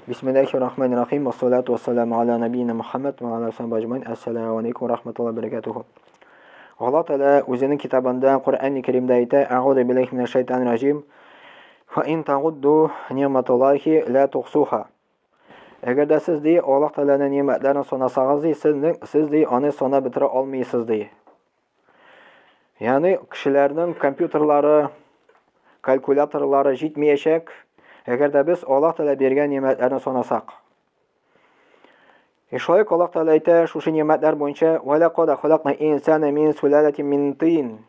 Bismillahirrahmanirrahim. Vessalatu vesselamu ala nebiyyina Muhammed ve ala sahbihi ecmaîn. Esselamu aleyküm ve rahmetullahi ve berekatuhu. Allah Teala o'zining kitobida Qur'oni Karimda aytadi: "A'udhu billahi minashaytonirrojim. Va in ta'uddu ni'matallahi la tuhsuha." Agarda siz de Alloh taolaning ne'matlarini sanasangiz, siz de uni sanab bitira olmaysiz de. Ya'ni kishilarning kompyuterlari, kalkulyatorlari yetmayacak. Agarda biz Alloh taolo bergan ne'matlarni sanasak. Shunday Alloh taolo aytadi, shu ne'matlar bo'yicha: "Va laqad xalaqna insana min sulalatin min tin."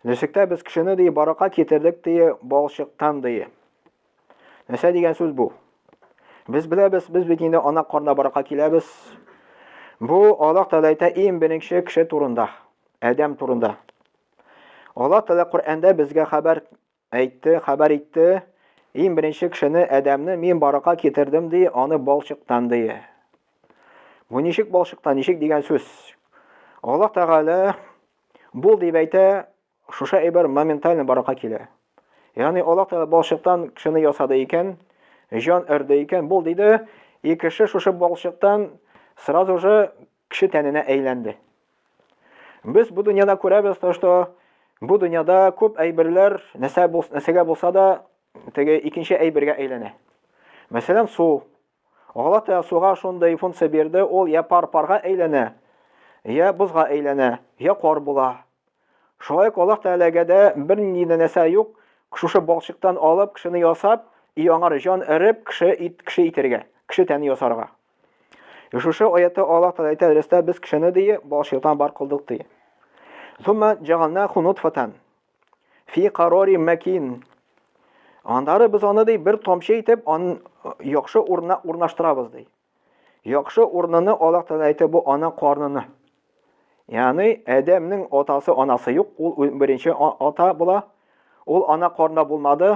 Nishikda biz kishini de baroqa keltirdik de bolshiqdan de. Nima degan so'z bu? Biz bilamiz, biz betinda ona qornida baroqa kelamiz. Bu Alloh taolo aytadi, eng birinchi kishi turunda, odam turunda. Alloh taolo Qur'onda bizga xabar aytdi, eng birinchi kishini, odamni men baroqa keltirdim de, uni bolshiqdan de. Bu nishik bolshiqdan, nishik degan so'z. Alloh taolo bu deb aytadi, shusha bir momentalni baroqa keladi. Ya'ni Alloh taolo bolshiqdan kishini yasadi ekan, jon irdi ekan, bu deydi, kishi shusha bolshiqdan sразу же kishi tanina aylandi. Biz bu dunyoda ko'ramiz, bu dunyoda ko'p aybirlar nasaga bo'lsa-da, tege ikkinchi aybirga aylanadi. Masalan, suv. Alloh taolo suvga shunday funksiya berdi, ol ya parga aylanadi, ya buzga aylanadi, ya qor bo'la. Shunday Alloh taolaga da bir narsa yo'q, shusha bolshiqdan olib kishini yasab, iyonga jon irib, kishi itirga, kishi tani yasarga. Shusha oyatda Alloh taolo aytadi, biz kishini deyi bolshiqdan bar qildik deyi. Thumma ja'alnahu nutfatan fi qararin makin. Andari biz uni dey bir tomchi etib, uni yaxshi o'rnashtiramiz dey. Yaxshi o'rnini Alloh taolo aytadi, bu ona qornini. Ya'ni odamning otasi, onasi yo'q, u birinchi ota bo'la. U ona qornida bo'lmadi,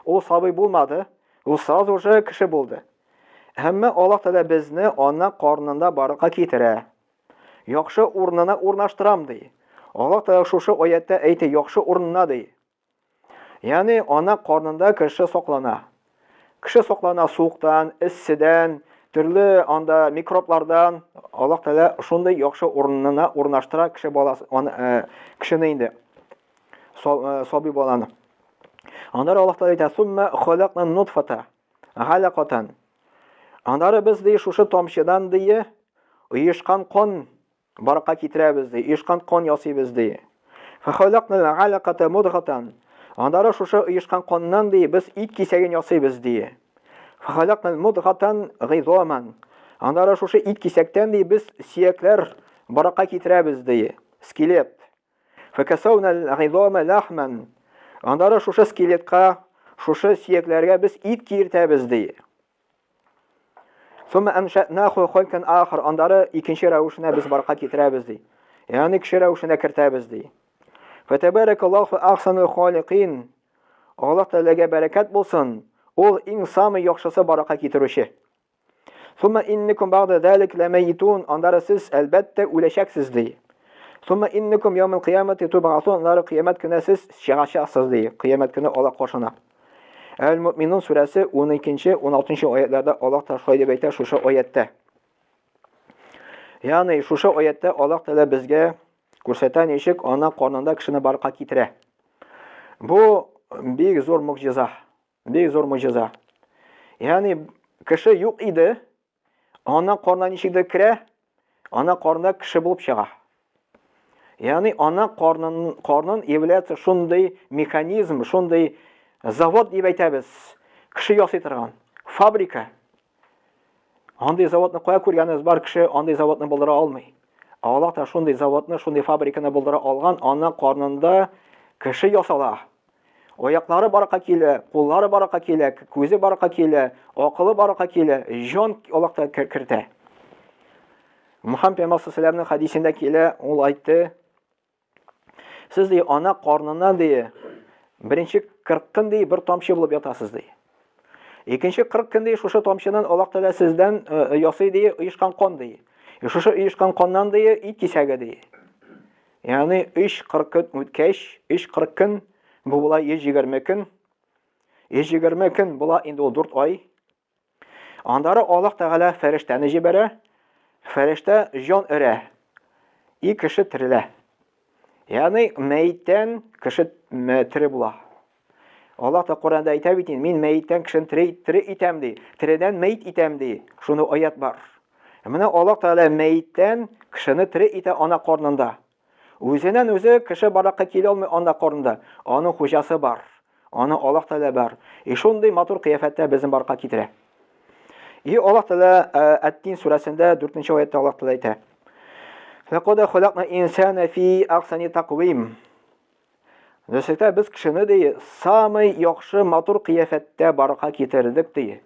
u sabiy bo'lmadi, u sразу же kishi bo'ldi. Hamma Alloh taolo bizni ona qornida baroqa keltiradi. Yaxshi o'rnini o'rnashtiram dey. Alloh taolo shu oyatda aytdi, yaxshi o'rnina dey. Ya'ni ona qornida kishi saqlanadi. Kishi saqlanadi sovuqdan, issidan, turli onda mikroblardan. Alloh taolo shunday yaxshi o'rnini o'rnashtiradi kishi bolasi, kishini endi sobiy bolani. Andar Alloh taolo aytadi, "Summa xalaqna nutfata halaqatan." Andar biz dey shu tomchidan dey uyishgan qon baroqa keltiramiz dey, uyishgan qon yasaymiz dey. Fa xalaqna halaqata mudghatan. Andar shu uyishgan qondan dey biz it kesagini yasaymiz dey. Fa xalaqna mudghatan g'izoman. Andar shu it kesakdan dey biz suyaklar baroqa keltiramiz dey, skelet. Fa kasawna al-ghizama lahman. Andar shu skeletga, shu suyaklarga biz it kiritamiz dey. Thumma ansha'nahu khalqan akhar. Andar ikkinchi ravishni biz baroqa keltiramiz dey. Ya'ni kishi ravishini kiritamiz dey. Fa tabarakallohu ahsanul xoliqin. Alloh taolaga barakat bo'lsin. U inson yaxshisi baroqa keltiruvchi. Thumma innakum ba'da zalik lamaytun. Andar siz albatta o'lashaksiz dey. Thumma innakum yawmal qiyamati tub'asun. Andar qiyomat kuni siz shig'ashasiz dey. Qiyomat kuni Alloh qo'shina. Al-Mu'minun surasi 12-16 oyatlarda Alloh taolo deb aytadi shu oyatda. Ya'ni shu oyatda Alloh taolo bizga ko'rsatan eshik ona qornida kishini baroqa keltiradi. Bu bek zo'r mo'jiza. Bek zo'r mo'jiza. Ya'ni kishi yo'q edi, ona qornining ichida kira, ona qornida kishi bo'lib chiqa. Ya'ni ona qornin является shunday mexanizm, shunday zavod deb aytamiz. Kishi yasaytirgan fabrika. Onday zavodni qo'ya ko'rganingiz bor, kishi onday zavodni bildira olmaydi. Alloh taolo shunday zavodni, shunday fabrikani bildira olgan, ona qornida kishi yasalar. Oyoqlari baroqa keladi, qo'llari baroqa keladi, ko'zi baroqa keladi, aqli baroqa keladi, jon Alloh taolo kiritadi. Muhammad payg'ambar sollallohu alayhi vasallamning hadisida keladi, u aytdi: "Siz dey ona qornidan dey birinchi 40 kun dey bir tomchi bo'lib yotasiz dey. Ikkinchi 40 kun dey shu tomchidan Alloh taolo sizdan yasaydi, uyishgan qon dey. Shu uyishgan qondan dey it kesagi dey. Ya'ni ish 40 kun o'tkash, ish 40 kun bu bo'la 120 kun. 120 kun bo'la endi 4 oy. Andары Allah Teala fərishtəni җибәрә. Fərishtә җан өрә. И кеше терелә. Ягъни мәйеттән кеше тере була. Allah da Kur'an'da әйтә бит, мин мәйеттән кешене тере итәм ди. Тиредән мәйет итәм ди. Шуны аят бар. Менә Allah Teala мәйеттән кешене тере итә ана карнында. Үзеннән үзе кеше баракка килә алмый ана карнында. Аның хуҗасы бар. Аны Allah Teala бар. Шундый матур кыяфәттә безне баракка китерә. Allah Teala Ат-Тин сүрәсендә 4-нче аятта Allah Teala әйтә. Лaqad халакна инсана фи ахсани тaqвим. Дөрестә без кешене ди самый яхшы матур кыяфәттә баракка китердек ди.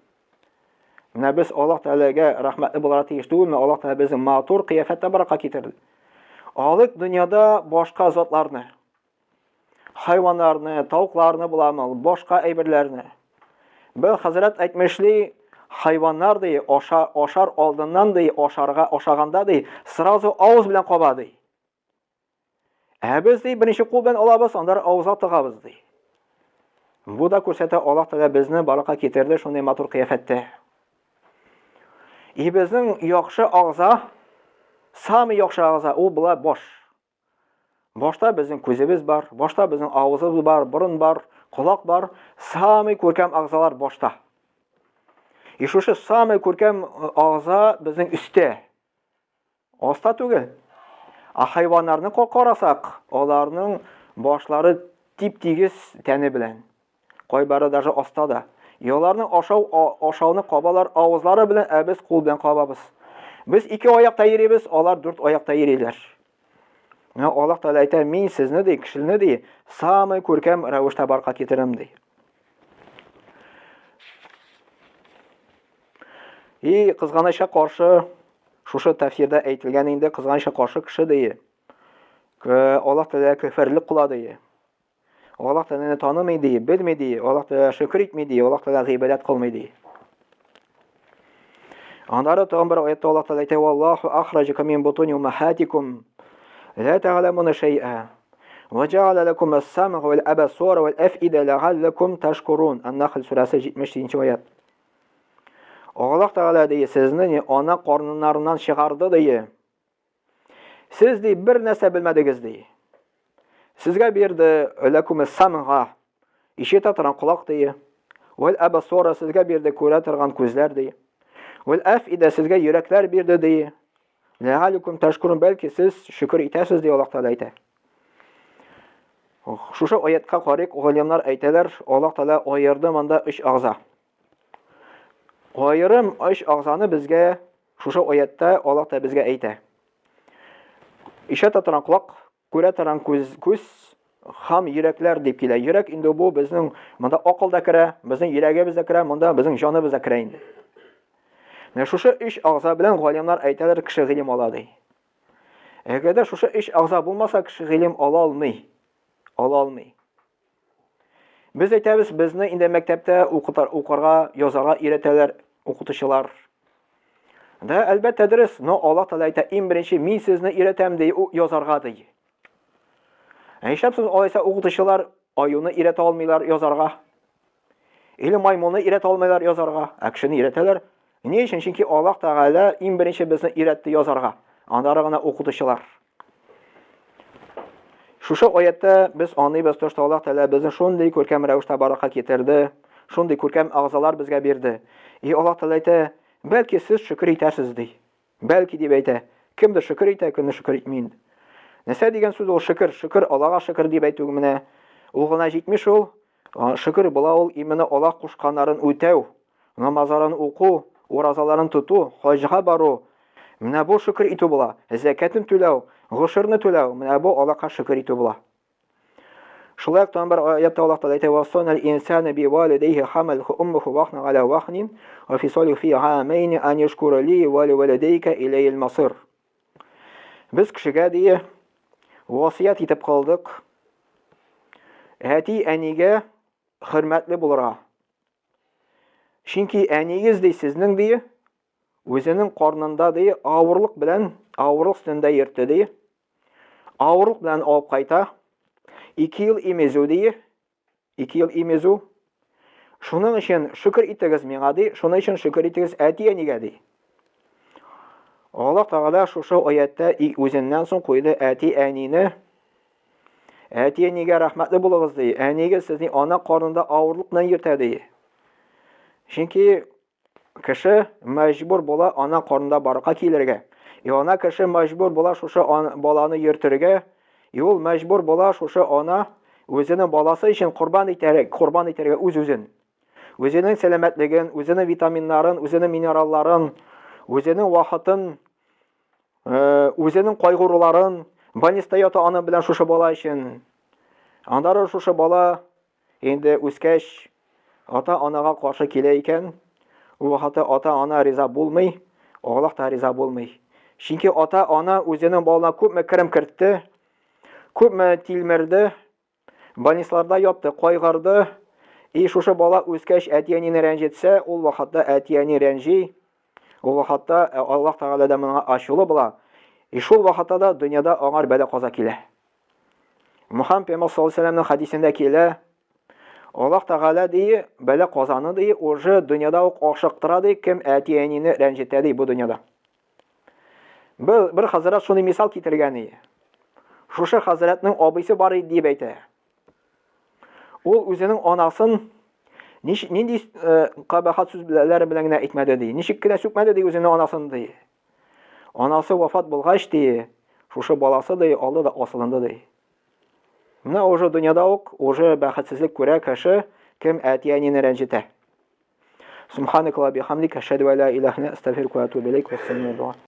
Менә без Allah Teala'га рәхмәтле булырга тиеш түгелме? Allah Teala безне матур кыяфәттә баракка китерде. Алык дөньяда башка затларны, хайваннарны, тавыкларны буламы, башка әйберләрне. Бу Хәзрәт әйтмешли, хайваннар ди ашар алдыннан ди ашаганда ди сразу авыз белән каба ди. Без ди беренче кул белән алабыз, аннары авызга тыгабыз ди. Бу да күрсәтә Allah Teala безне баракка китерде шундый матур кыяфәттә. Безнең яхшы агза, самый яхшы агза ул була баш. Башта безнең күзебез бар, башта безнең авызыбыз бар, борын бар, колак бар, самый күркәм агзалар башта. Шушы самый күркәм агза безнең өстә. Аста түгел. Хайваннарны карасак, аларның башлары тип-тигез тәне белән. Кайбары даже астада. Яларның ашауны кабалар авызлары белән, без кул белән кабабыз. Без 2 аякта йөрибез, алар 4 аякта йөриләр. Allah Teala әйтә, мин сезне ди, кешене ди, самый күркәм рәвештә баракка китерәм ди. Кызганычка каршы шушы тәфсирдә әйтелгән инде, кызганычка каршы кеше ди. Allah Teala көферлек кыла ди. Allah Teala'ны танымый ди, белмәй ди, Allah Teala шөкер итмәй ди, Allah Teala гыйбадәт кылмый ди. Аннары тагын бер аятта Allah Teala әйтә: "Валлаху ахраҗака мин бутуни уммахатикум ла та'ламуна шай'a ва джа'ала лакум ас-сам'a вал абсара вал аф'ида лa'аллакум ташкурун." Ан-Наhl сүрәсе 70-нче аят. Allah Teala ди, сезне ана карныннарыннан чыгарды ди. Сез ди бер нәрсә белмәдегез ди. Сезгә бирде лакум ас-сам'a, ишетә торган колак ди. Вал абсара, сезгә бирде күрә торган күзләр ди. Вал аф'ида, сезгә йөрәкләр бирде ди. Ләгаликум ташкурун, бәлки сез шөкер итәсез ди Allah Teala әйтә. Шушы аятка карыйк, галимнар әйтәләр, Allah Teala аерды монда 3 агза. Аерым 3 агзаны безгә шушы аятта Allah Teala безгә әйтә. Ишетә торган колак, күрә торган күз һәм йөрәкләр дип килә. Йөрәк инде бу безнең монда акылда керә, безнең йөрәгебездә керә, монда безнең җаныбызда керә инде. Шушы 3 агза белән галимнар әйтәләр, кеше гыйлем ала ди. Әгәр шушы 3 агза булмаса, кеше гыйлем ала алмый. Без әйтәбез, безне инде мәктәптә укырга, язарга өйрәтәләр укытучылар. Да әлбәттә дөрес, но Allah Teala әйтә, иң беренче мин сезне өйрәтәм ди, язарга ди. Әйшәпсез алайса укытучылар аюны өйрәтә алмыйлар язарга. Или маймуны өйрәтә алмыйлар язарга. Кешене өйрәтәләр. Ни өчен? Чөнки Allah Teala иң беренче безне өйрәтте язарга. Аннары гына укытучылар. Шушы аятта без аныйбыз, тошта Allah Teala безне шундый күркәм рәвештә баракка китерде, шундый күркәм агзалар безгә бирде. Allah Teala әйтә, бәлки сез шөкер итәсез ди. Бәлки дип әйтә. Кемдер шөкер итә, кемдер шөкер итмәй. Нәрсә дигән сүз ул шөкер? Шөкер Аллага шөкер дип әйтү менә. Ул гына җитмеш ул. Шөкер була ул именно Allah кушканнарын үтәү, намазларын уку, уразаларын тоту, хаҗга бару. Менә бу шөкер итү була. Закатын түләү, гышырны түләү. Менә бу Аллага шөкер итү була. Шулай тагын бер аятта Allah Teala әйтә: "Васанал инсана би валидейхи хамалху уммуху вахна ала вахнин ва фисалу фи амейн ан яшкура ли ва ливалидейка илайил масир." Без кешегә ди васият итеп калдык. Әти әнигә хөрмәтле булырга. Чөнки әнигез ди сезнең ди үзенең карнында ди авырлык белән, авырлык өстендә йөртте ди. Авырлык белән алып кайта. 2 ел имезу ди. 2 ел имезу. Шуның өчен шөкер итегез миңа ди, шуның өчен шөкер итегез әти-әнигә ди. Аллаһ Тәгалә шушы аятта үзеннән соң куйды әти-әнине. Әти-әнигә рәхмәтле булыгыз ди. Әнигез сезнең ана карнында авырлык белән йөртә ди. Чөнки кеше мәҗбүр була ана карнында барырга килергә. Ана кеше мәҗбүр була шушы баланы йөртергә. Ул мәҗбүр була шушы ана үзенең баласы өчен курбан итәргә үз-үзен. Үзенең сәламәтлеген, үзенең витаминнарын, үзенең минералларын, үзенең вакытын, үзенең кайгыруларын больниста ята аны белән шушы бала өчен. Аннары шушы бала инде үскәч ата-анага каршы килә икән. Ул вакытта ата-ана риза булмый, Аллаһ та риза булмый. Чөнки ата-ана үзенең балына күпме керем кертте, күпме тилмерде, больницаларда ятты, кайгырды. Шушы бала үскәч әти-әнине рәнҗетсә, ул вакытта әти-әни рәнҗи. Ул вакытта Аллаһ Тәгалә дә моңа ачулы була. Шул вакытта да дөньяда аңар бәла-каза килә. Мөхәммәд пәйгамбәр саллаллаһу алейһи ва сәлләмнең хадисендә килә, Аллаһ Тәгалә ди, бәла-казаны ди, уже дөньяда ук ашыктыра ди, кем әти-әнине рәнҗетә ди бу дөньяда. Бер хәзрәт шуны мисал китергән ди. Шушы хәзрәтнең абыйсы бар иде дип әйтә. Ул үзенең анасын нинди кабахат сүзләр белән генә әйтмәде ди. Ничек кенә сүкмәде ди үзенең анасын ди. Анасы вафат булгач ди, шушы баласы ди, алды да асылынды ди. Менә уже дөньяда ук уже бәхетсезлек күрә кеше, кем әти-әнине рәнҗетә. Субханакалла бихамдик, ашһаду ла илаһа илля антә, астагфирука ва атубу илейк.